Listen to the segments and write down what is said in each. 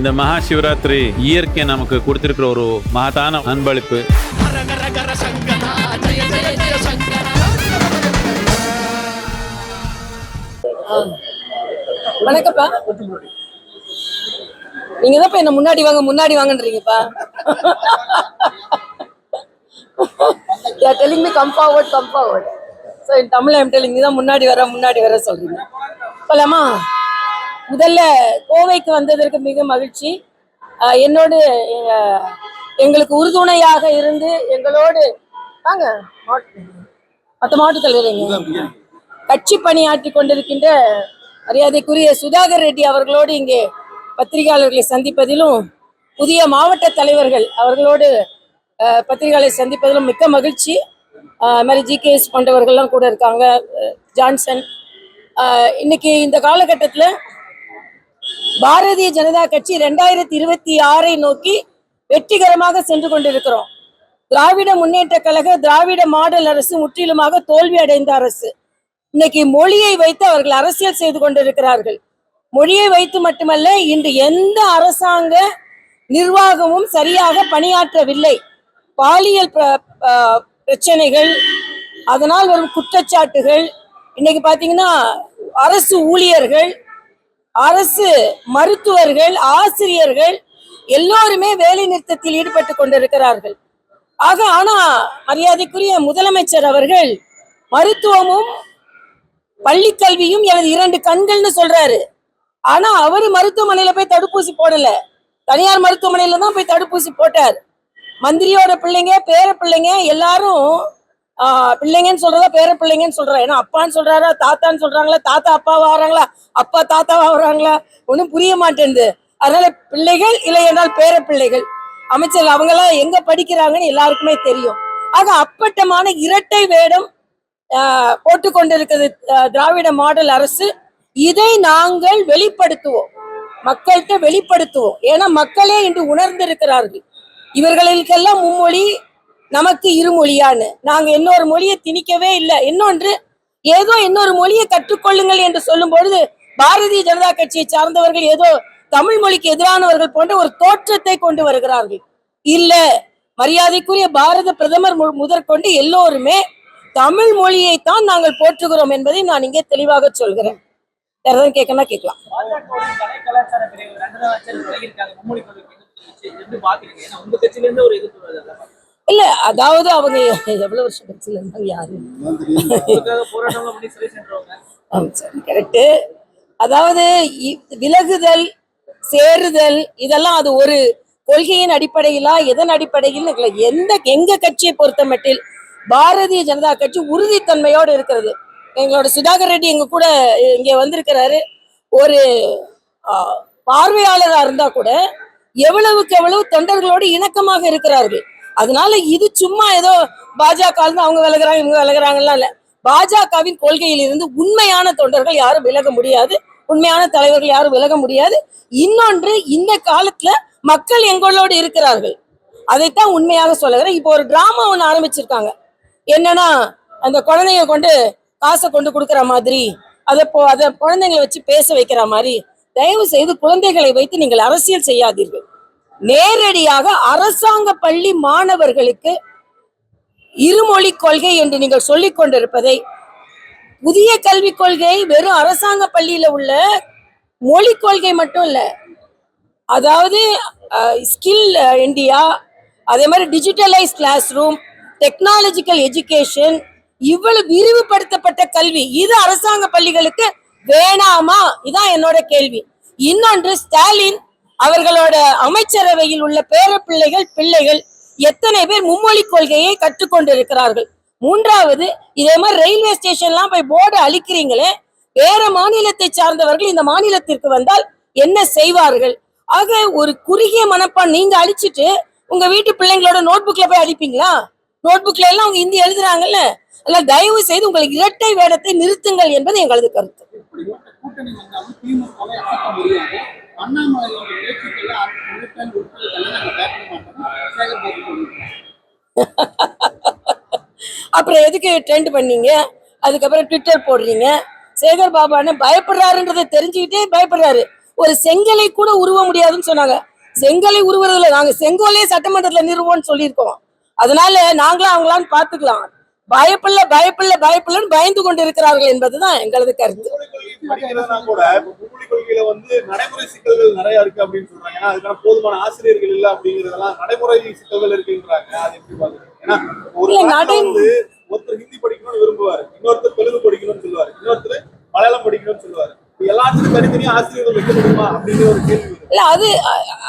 இந்த மகா சிவராத்திரி இயற்கை நமக்கு கொடுத்திருக்கிற ஒரு மகத்தான அன்பளிப்பு. வணக்கம்ப்பா. நீங்க தான் என்ன முன்னாடி வாங்கன்றீங்கப்பா. telling me come forward. So in Tamil I'm telling you தான் முன்னாடி வர சொல்றீங்க. போலாமா? முதல்ல கோவைக்கு வந்ததற்கு மிக மகிழ்ச்சி. என்னோடு எங்களுக்கு உறுதுணையாக இருந்து எங்களோடு வாங்க மற்ற மாவட்ட தலைவரைங்க கட்சி பணியாற்றி கொண்டிருக்கின்ற மரியாதைக்குரிய சுதாகர் ரெட்டி அவர்களோடு இங்கே பத்திரிகையாளர்களை சந்திப்பதிலும் புதிய மாவட்ட தலைவர்கள் அவர்களோடு பத்திரிகையாளரை சந்திப்பதிலும் மிக்க மகிழ்ச்சி. மாதிரி GKS போன்றவர்கள்லாம் கூட இருக்காங்க, ஜான்சன். இன்னைக்கு இந்த காலகட்டத்தில் பாரதிய ஜனதா கட்சி 2026 நோக்கி வெற்றிகரமாக சென்று கொண்டிருக்கிறோம். திராவிட முன்னேற்ற கழக திராவிட மாடல் அரசு முற்றிலுமாக தோல்வி அடைந்த அரசு. இன்னைக்கு மொழியை வைத்து அவர்கள் அரசியல் செய்து கொண்டிருக்கிறார்கள். மொழியை வைத்து மட்டுமல்ல, இன்று எந்த அரசாங்க நிர்வாகமும் சரியாக பணியாற்றவில்லை. பாலியல் பிரச்சனைகள், அதனால் வரும் குற்றச்சாட்டுகள். இன்னைக்கு பாத்தீங்கன்னா அரசு ஊழியர்கள், அரசு மருத்துவர்கள், ஆசிரியர்கள் எல்லோருமே வேலை நிறுத்தத்தில் ஈடுபட்டு கொண்டிருக்கிறார்கள். ஆனா மரியாதைக்குரிய முதலமைச்சர் அவர்கள் மருத்துவமும் பள்ளி கல்வியும் எனது 2 கண்கள்னு சொல்றாரு. ஆனா அவரு மருத்துவமனையில போய் தடுப்பூசி போடல, தனியார் மருத்துவமனையில தான் போய் தடுப்பூசி போட்டார். மந்திரியோட பிள்ளைங்க, பேர பிள்ளைங்க எல்லாரும் பிள்ளைங்கன்னு சொல்றதா பேர பிள்ளைங்கன்னு சொல்றாரு. ஏன்னா அப்பான்னு சொல்றாரா, தாத்தான்னு சொல்றாங்களா, தாத்தா அப்பாவா வராங்களா, அப்பா தாத்தாவா வராங்களா, ஒன்றும் புரிய மாட்டேங்குது. அதனால பிள்ளைகள் இல்லை என்றால் பேர பிள்ளைகள். அமைச்சர் அவங்கெல்லாம் எங்க படிக்கிறாங்கன்னு எல்லாருக்குமே தெரியும். ஆக அப்பட்டமான இரட்டை வேடம் போட்டு கொண்டிருக்கிறது திராவிட மாடல் அரசு. இதை நாங்கள் வெளிப்படுத்துவோம், மக்கள்கிட்ட வெளிப்படுத்துவோம். ஏன்னா மக்களே இன்று உணர்ந்திருக்கிறார்கள், இவர்களுக்கெல்லாம் மும்மொழி நமக்கு இருமொழியான்னு. நாங்க இன்னொரு மொழியை திணிக்கவே இல்லை. இன்னொன்று, ஏதோ இன்னொரு மொழியை கற்றுக்கொள்ளுங்கள் என்று சொல்லும் பொழுது பாரதிய ஜனதா கட்சியை சார்ந்தவர்கள் ஏதோ தமிழ் மொழிக்கு எதிரானவர்கள் போன்ற ஒரு தோற்றத்தை கொண்டு வருகிறார்கள். இல்ல, மரியாதைக்குரிய பாரத பிரதமர் முதற்கொண்டு எல்லோருமே தமிழ் மொழியைத்தான் நாங்கள் போற்றுகிறோம் என்பதை நான் இங்கே தெளிவாக சொல்கிறேன். யாராவது கேட்கணும் கேட்கலாம். இல்ல, அதாவது அவங்க எவ்வளவு வருஷம் கட்சியில இருந்தாங்க, யாரு கரெக்டு. அதாவது விலகுதல், சேருதல், இதெல்லாம் அது ஒரு கொள்கையின் அடிப்படையிலா எதன் அடிப்படையில் எங்க கட்சியை பொறுத்த மட்டில் பாரதிய ஜனதா கட்சி உறுதித்தன்மையோடு இருக்கிறது. எங்களோட சுதாகர் ரெட்டி எங்க கூட இங்க வந்திருக்கிறாரு. ஒரு பார்வையாளராக இருந்தா கூட எவ்வளவுக்கு எவ்வளவு தொண்டர்களோடு இணக்கமாக இருக்கிறார்கள். அதனால இது சும்மா ஏதோ பாஜக அவங்க விலகுறாங்க இவங்க விலகுறாங்கலாம் இல்ல. பாஜகவின் கொள்கையில் இருந்து உண்மையான தொண்டர்கள் யாரும் விலக முடியாது, உண்மையான தலைவர்கள் யாரும் விலக முடியாது. இன்னொன்று, இந்த காலத்துல மக்கள் எங்களோடு இருக்கிறார்கள், அதைத்தான் உண்மையாக சொல்லுகிறேன். இப்போ ஒரு டிராமா ஒன்று ஆரம்பிச்சிருக்காங்க. என்னன்னா, அந்த குழந்தைங்க கொண்டு காசை கொண்டு கொடுக்குற மாதிரி, அதை குழந்தைங்களை வச்சு பேச வைக்கிற மாதிரி. தயவு செய்து குழந்தைகளை வைத்து நீங்கள் அரசியல் செய்யாதீர்கள். நேரடியாக அரசாங்க பள்ளி மாணவர்களுக்கு இருமொழி கொள்கை என்று நீங்கள் சொல்லிக் கொண்டிருப்பதை, புதிய கல்விக் கொள்கை வெறும் அரசாங்க பள்ளியில உள்ள மொழி கொள்கை மட்டும் இல்ல, அதாவது ஸ்கில் இந்தியா, அதே மாதிரி digitalise classroom, technological education, இவ்வளவு விரிவுபடுத்தப்பட்ட கல்வி, இது அரசாங்க பள்ளிகளுக்கு வேணாமா? இதான் என்னோட கேள்வி. இன்னொன்று, ஸ்டாலின் அவர்களோட அமைச்சரவையில் உள்ள பேர பிள்ளைகள் எத்தனை பேர் மும்மொழி கொள்கையை கற்றுக்கொண்டிருக்கிறார்கள்? மூன்றாவது, இதே மாதிரி ரயில்வே ஸ்டேஷன்லாம் போய் போர்டு அழிக்கிறீங்களே, வேற மாநிலத்தை சார்ந்தவர்கள் இந்த மாநிலத்திற்கு வந்தால் என்ன செய்வார்கள்? ஆக ஒரு குறுகிய மனப்பான். நீங்க அழிச்சிட்டு உங்க வீட்டு பிள்ளைங்களோட நோட்புக்ல போய் அடிப்பீங்களா? நோட்புக்ல எல்லாம் அவங்க ஹிந்தி எழுதுறாங்கல்ல. அதனால தயவு செய்து உங்கள் இரட்டை வேடத்தை நிறுத்துங்கள் என்பது எங்களது கருத்து. அப்புறம் எதுக்கு ட்ரெண்ட் பண்ணீங்க? அதுக்கப்புறம் ட்விட்டர் போடுறீங்க. சேகர் பாபான்னு பயப்படுறாருன்றதை தெரிஞ்சுக்கிட்டே பயப்படுறாரு. ஒரு செங்கலை கூட உருவ முடியாதுன்னு சொன்னாங்க. செங்கலை உருவதில்லை, நாங்க செங்கோலே சட்டமன்றத்துல நிறுவோம்னு சொல்லியிருக்கோம். அதனால நாங்களும் அவங்களான்னு பாத்துக்கலாம். பயப்பில்லைன்னு பயந்து கொண்டு இருக்கிறார்கள் என்பதுதான் எங்களது கருத்து. படிக்கிறதுனா கூட மும்மொழி கொள்கையில வந்து நடைமுறை சிக்கல்கள் நிறைய இருக்கு அப்படின்னு சொல்றாங்க. ஏன்னா அதுக்கான போதுமான ஆசிரியர்கள் இல்ல அப்படிங்கறதெல்லாம் நடைமுறை சிக்கல்கள் இருக்குன்றாங்க. அது எப்படி பாக்குறீங்க? ஏன்னா ஒரு வந்து ஒருத்தர் ஹிந்தி படிக்கணும்னு விரும்புவாரு, இன்னொருத்தர் தெலுங்கு படிக்கணும்னு சொல்லுவாரு, இன்னொருத்தர் மலையாளம் படிக்கணும்னு சொல்லுவாரு. எல்லாத்துக்கும் தனித்தனியா ஆசிரியர்கள் வைக்க முடியுமா அப்படிங்கிற ஒரு கேள்வி இல்ல. அது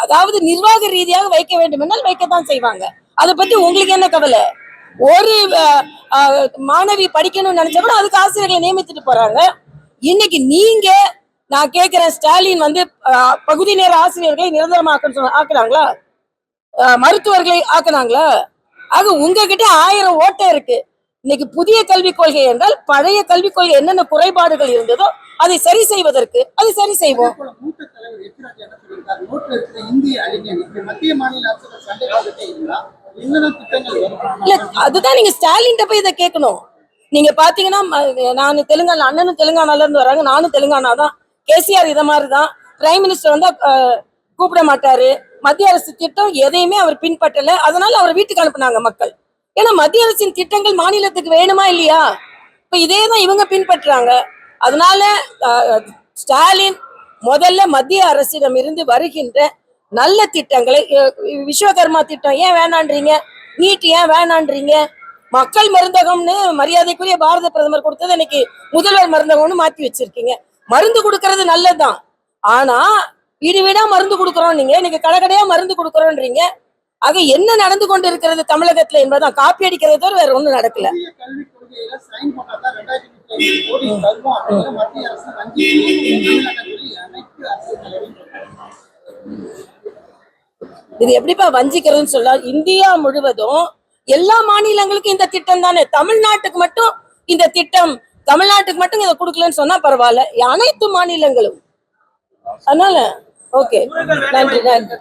அதாவது நிர்வாக ரீதியாக வைக்க வேண்டும் என்றால் வைக்கத்தான் செய்வாங்க. அதை பத்தி உங்களுக்கு என்ன கவலை? ஒரு மாணவி படிக்கணும்னு நினைச்சா கூட அதுக்கு ஆசிரியர்களை நியமித்துட்டு போறாங்க. இன்னைக்கு நீங்க, நான் கேட்கிறேன், ஸ்டாலின் வந்து பகுதி நேர ஆசிரியர்களை நிரந்தரமாக்க ஆக்குனாங்களா? மருத்துவர்களை ஆக்குனாங்களா? ஆக உங்ககிட்ட 1000 ஓட்டை இருக்கு. இன்னைக்கு புதிய கல்விக் கொள்கை என்றால் பழைய கல்விக் கொள்கை என்னென்ன குறைபாடுகள் இருந்ததோ அதை சரி செய்வதற்கு அதை சரி செய்வோம். மூத்த தலைவர் எச்ராஜா என்ன சொல்லியிருக்காரு? நோட்டில் இருக்கிற இந்திய அறிஞர் மத்திய மாநில அரசுகள் சண்டை போட்டுட்டே இருந்தா என்னென்ன திட்டங்கள் வரும்? இல்ல, அதுதான் நீங்க ஸ்டாலின் போய் இதை கேட்கணும். நீங்க பாத்தீங்கன்னா, நான் தெலுங்கானா, அண்ணனும் தெலுங்கானால இருந்து வராங்க, நானும் தெலுங்கானா தான். கேசிஆர் இதை மாதிரிதான். பிரைம் மினிஸ்டர் வந்தா கூப்பிட மாட்டாரு. மத்திய அரசு திட்டம் எதையுமே அவர் பின்பற்றல. அதனால அவர் வீட்டுக்கு அனுப்புனாங்க மக்கள். ஏன்னா மத்திய அரசின் திட்டங்கள் மாநிலத்துக்கு வேணுமா இல்லையா? இப்ப இதேதான் இவங்க பின்பற்றாங்க. அதனால ஸ்டாலின் முதல்ல மத்திய அரசிடம் இருந்து வருகின்ற நல்ல திட்டங்களை, விஸ்வகர்மா திட்டம் ஏன் வேணான்றீங்க? நீட் ஏன் வேணான்றீங்க? மக்கள் மருந்தகம்னு மரியாதைக்குரிய பாரத பிரதமர் கொடுத்தது இன்னைக்கு முதல்வர் மருந்தகம்னு மாத்தி வச்சிருக்கீங்க. மருந்து கொடுக்கறது நல்லதுதான். ஆனா வீடு வீடா மருந்து கொடுக்கறோம், நீங்க இன்னைக்கு கடைக்கடையா மருந்து கொடுக்கறோன்றீங்க. ஆக என்ன நடந்து கொண்டு இருக்கிறது தமிழகத்துல என்பதுதான். காப்பி அடிக்கிறத தவிர வேற ஒண்ணும் நடக்கல. கல்விக் கொள்கையில சைன் பண்ணாதான் 2025 கோடி தருவோம் அப்படின்னு மத்திய அரசு வங்கி அனைத்து அரசு. இது எப்படிப்பா வஞ்சிக்கிறதுன்னு சொல்ல? இந்தியா முழுவதும் எல்லா மாநிலங்களுக்கும் இந்த திட்டம் தானே. தமிழ்நாட்டுக்கு மட்டும் இந்த திட்டம், தமிழ்நாட்டுக்கு மட்டும் இதை கொடுக்கலன்னு சொன்னா பரவாயில்ல, அனைத்து மாநிலங்களும். அதனால ஓகே, நன்றி நன்றி.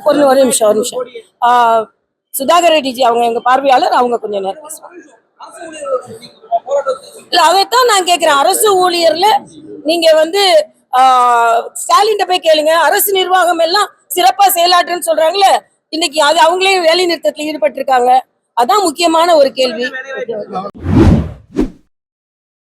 ஒரு நிமிஷம். சுதாகர் ரெட்டிஜி அவங்க எங்க பார்வையாளர், அவங்க கொஞ்சம் நேரம் பேசுவாங்க. இல்ல, அதைத்தான் நான் கேட்கிறேன். அரசு ஊழியர்ல நீங்க வந்து ஸ்டாலின் போய் கேளுங்க. அரசு நிர்வாகம் எல்லாம் சிறப்பா செயலாற்றுன்னு சொல்றாங்களே, இன்னைக்கு அது அவங்களே வேலை நிறுத்தத்துல ஈடுபட்டு இருக்காங்க. அதான் முக்கியமான ஒரு கேள்வி.